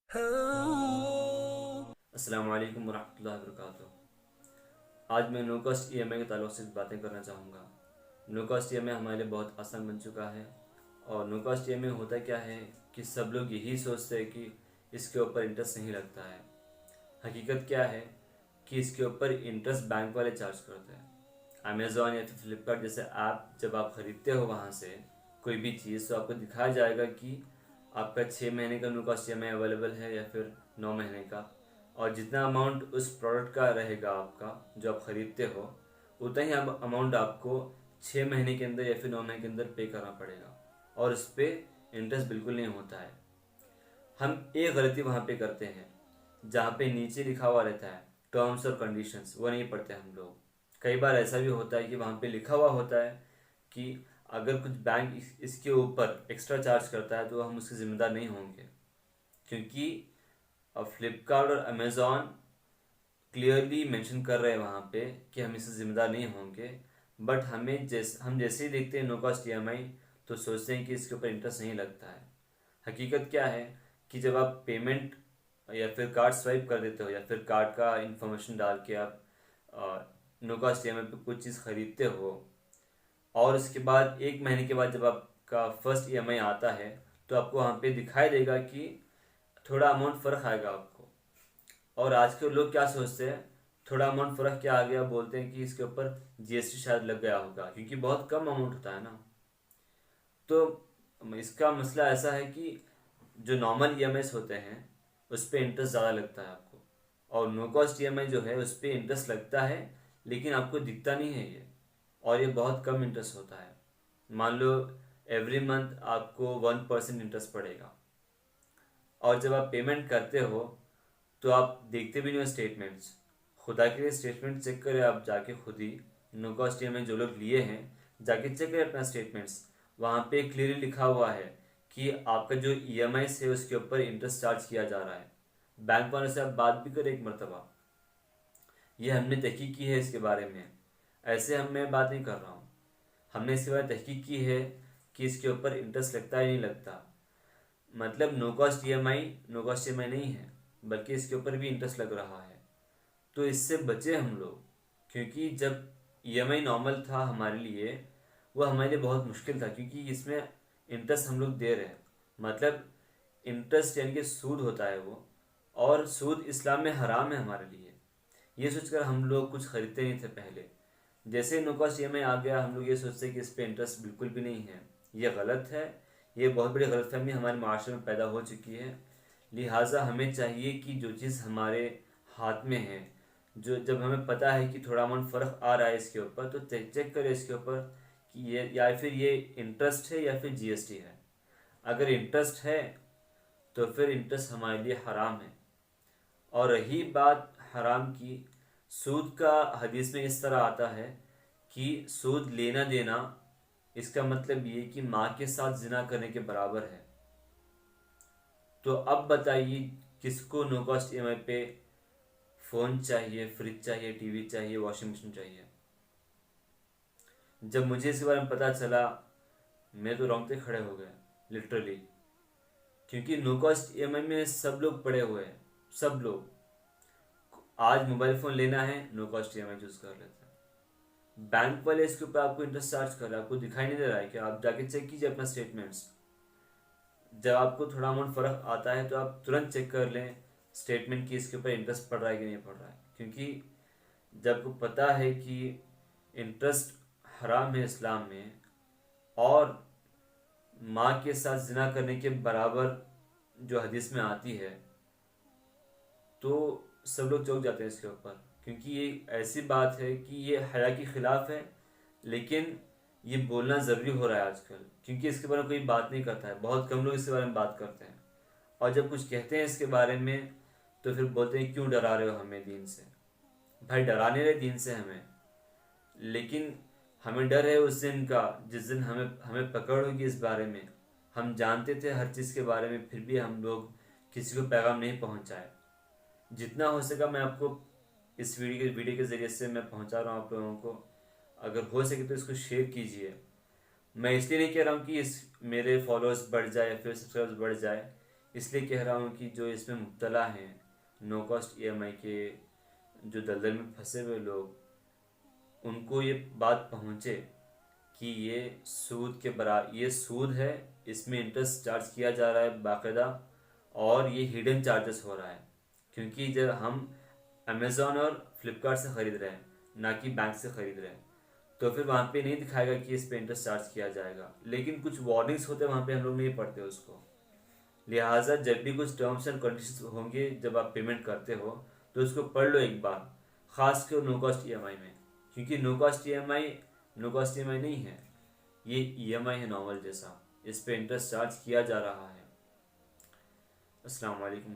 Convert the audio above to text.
अस्सलाम वालेकुम वरहमतुल्लाहि वबरकातुहू। आज मैं नो कॉस्ट ईएमआई के ताल्लुक़ से बातें करना चाहूँगा। नो कॉस्ट ईएमआई हमारे लिए बहुत आसान बन चुका है। और नो कॉस्ट ईएमआई होता क्या है कि सब लोग यही सोचते हैं कि इसके ऊपर इंटरेस्ट नहीं लगता है। हकीकत क्या है कि इसके ऊपर इंटरेस्ट बैंक वाले चार्ज करते हैं। अमेज़ॉन या फिर फ्लिपकार्ट जैसे ऐप जब आप ख़रीदते हो वहाँ से कोई भी चीज़, तो आपको दिखाया जाएगा कि आपका 6 महीने का नो कॉस्ट ईएमआई अवेलेबल है या फिर 9 महीने का। और जितना अमाउंट उस प्रोडक्ट का रहेगा आपका जो आप ख़रीदते हो, उतना ही अमाउंट आपको 6 महीने के अंदर या फिर 9 महीने के अंदर पे करना पड़ेगा। और उस पर इंटरेस्ट बिल्कुल नहीं होता है। हम एक गलती वहाँ पे करते हैं, जहाँ पे नीचे लिखा हुआ रहता है टर्म्स और कंडीशंस, वो नहीं पढ़ते हम लोग। कई बार ऐसा भी होता है कि वहाँ पे लिखा हुआ होता है कि अगर कुछ बैंक इसके ऊपर एक्स्ट्रा चार्ज करता है तो हम उसके ज़िम्मेदार नहीं होंगे। क्योंकि अब फ्लिपकार्ट और अमेज़ॉन क्लियरली मेंशन कर रहे हैं वहाँ पे कि हम इससे ज़िम्मेदार नहीं होंगे। बट हम जैसे ही देखते हैं नो कॉस्ट ईएमआई, तो सोचते हैं कि इसके ऊपर इंटरेस्ट नहीं लगता है। हकीकत क्या है कि जब आप पेमेंट या फिर कार्ड स्वाइप कर देते हो या फिर कार्ड का इंफॉर्मेशन डाल के आप नो कॉस्ट ईएमआई पे कुछ चीज़ खरीदते हो, और उसके बाद 1 महीने के बाद जब आपका फर्स्ट ईएमआई आता है, तो आपको वहाँ पे दिखाई देगा कि थोड़ा अमाउंट फ़र्क आएगा आपको। और आज के लोग क्या सोचते हैं, थोड़ा अमाउंट फ़र्क क्या आ गया, बोलते हैं कि इसके ऊपर जीएसटी शायद लग गया होगा, क्योंकि बहुत कम अमाउंट होता है ना। तो इसका मसला ऐसा है कि जो नॉर्मल ईएमआईस होते हैं उस पर इंटरेस्ट ज़्यादा लगता है आपको, और नो कॉस्ट ईएमआई जो है उस पर इंटरेस्ट लगता है लेकिन आपको दिखता नहीं है ये। और ये बहुत कम इंटरेस्ट होता है। मान लो एवरी मंथ आपको 1% इंटरेस्ट पड़ेगा। और जब आप पेमेंट करते हो तो आप देखते भी नहीं हो स्टेटमेंट्स। खुदा के लिए स्टेटमेंट चेक करें आप जाके खुद ही। नो कॉस्ट ईएमआई जो लोग लिए हैं, जाके चेक करें अपना स्टेटमेंट्स। वहाँ पे क्लियरली लिखा हुआ है कि आपका जो ईएमआई है उसके ऊपर इंटरेस्ट चार्ज किया जा रहा है। बैंक वालों से आप बात भी करें एक मरतबा। ये हमने तहकीक की है इसके बारे में, ऐसे मैं बात नहीं कर रहा हूँ। हमने इसके बारे में तहकीक की है कि इसके ऊपर इंटरेस्ट लगता है नहीं लगता। मतलब नो कॉस्ट ईएमआई नहीं है, बल्कि इसके ऊपर भी इंटरेस्ट लग रहा है। तो इससे बचे हम लोग। क्योंकि जब ईएमआई नॉर्मल था हमारे लिए, वो हमारे लिए बहुत मुश्किल था, क्योंकि इसमें इंटरेस्ट हम लोग दे रहे हैं। मतलब इंटरेस्ट यानी कि सूद होता है वो, और सूद इस्लाम में हराम है हमारे लिए। ये सोचकर हम लोग कुछ खरीदते नहीं थे पहले। जैसे नो कॉस्ट ईएमआई आ गया, हम लोग ये सोचते हैं कि इस पे इंटरेस्ट बिल्कुल भी नहीं है। ये गलत है। ये बहुत बड़ी गलतफहमी हमारे माशरे में पैदा हो चुकी है। लिहाजा हमें चाहिए कि जो चीज़ हमारे हाथ में है, जो जब हमें पता है कि थोड़ा अमाउंट फ़र्क आ रहा है इसके ऊपर, तो चेक करें इसके ऊपर कि ये या फिर ये इंटरेस्ट है या फिर जीएसटी है। अगर इंटरेस्ट है तो फिर इंटरेस्ट हमारे लिए हराम है। और रही बात हराम की, सूद का हदीस में इस तरह आता है कि सूद लेना देना, इसका मतलब ये कि माँ के साथ जिना करने के बराबर है। तो अब बताइए, किसको नो कॉस्ट ईएमआई पे फ़ोन चाहिए, फ्रिज चाहिए, टीवी चाहिए, वॉशिंग मशीन चाहिए? जब मुझे इसके बारे में पता चला, मैं तो रोंगटे खड़े हो गए लिटरली। क्योंकि नो कॉस्ट ईएमआई में सब लोग पड़े हुए हैं, सब लोग। आज मोबाइल फ़ोन लेना है, नो कॉस्ट ईएमआई चूज़ कर लेते हैं। बैंक वाले इसके ऊपर आपको इंटरेस्ट चार्ज कर रहे हैं, आपको दिखाई नहीं दे रहा है कि आप जाके चेक कीजिए अपना स्टेटमेंट्स। जब आपको थोड़ा अमाउंट फ़र्क आता है तो आप तुरंत चेक कर लें स्टेटमेंट की इसके ऊपर इंटरेस्ट पड़ रहा है कि नहीं पड़ रहा है। क्योंकि जब को पता है कि इंटरेस्ट हराम है इस्लाम में, और माँ के साथ जिना करने के बराबर जो हदीस में आती है, तो सब लोग चौंक जाते हैं इसके ऊपर। क्योंकि ये ऐसी बात है कि ये हया के ख़िलाफ़ है, लेकिन ये बोलना ज़रूरी हो रहा है आजकल, क्योंकि इसके बारे में कोई बात नहीं करता है। बहुत कम लोग इसके बारे में बात करते हैं। और जब कुछ कहते हैं इसके बारे में, तो फिर बोलते हैं क्यों डरा रहे हो हमें दीन से। भाई डरा नहीं रहे दीन से हमें, लेकिन हमें डर है उस दिन का जिस दिन हमें हमें पकड़ होगी इस बारे में। हम जानते थे हर चीज़ के बारे में, फिर भी हम लोग किसी को पैगाम नहीं पहुंचाए। जितना हो सका मैं आपको इस वीडियो के ज़रिए से मैं पहुंचा रहा हूँ आप लोगों को। अगर हो सके तो इसको शेयर कीजिए। मैं इसलिए नहीं कह रहा हूँ कि इस मेरे फॉलोअर्स बढ़ जाए या फिर सब्सक्राइबर्स बढ़ जाए, इसलिए कह रहा हूँ कि जो इसमें मुब्तला हैं, नो कॉस्ट ईएमआई के जो दलदल में फंसे हुए लोग, उनको ये बात पहुँचे कि ये सूद के बराबर, ये सूद है, इसमें इंटरेस्ट चार्ज किया जा रहा है बाकायदा, और ये हिडन चार्जेस हो रहा है। क्योंकि जब हम अमेज़ॉन और फ्लिपकार्ट से ख़रीद रहे हैं, ना कि बैंक से ख़रीद रहे हैं, तो फिर वहाँ पे नहीं दिखाएगा कि इस पे इंटरेस्ट चार्ज किया जाएगा, लेकिन कुछ वार्निंग्स होते हैं वहाँ पे, हम लोग नहीं पढ़ते उसको। लिहाजा जब भी कुछ टर्म्स एंड कंडीशंस होंगे जब आप पेमेंट करते हो, तो उसको पढ़ लो एक बार, ख़ास कर नो कॉस्ट ईएमआई में। क्योंकि नो कॉस्ट ईएमआई नहीं है, ये ईएमआई है नॉर्मल जैसा, इस पे इंटरेस्ट चार्ज किया जा रहा है। अस्सलाम वालेकुम।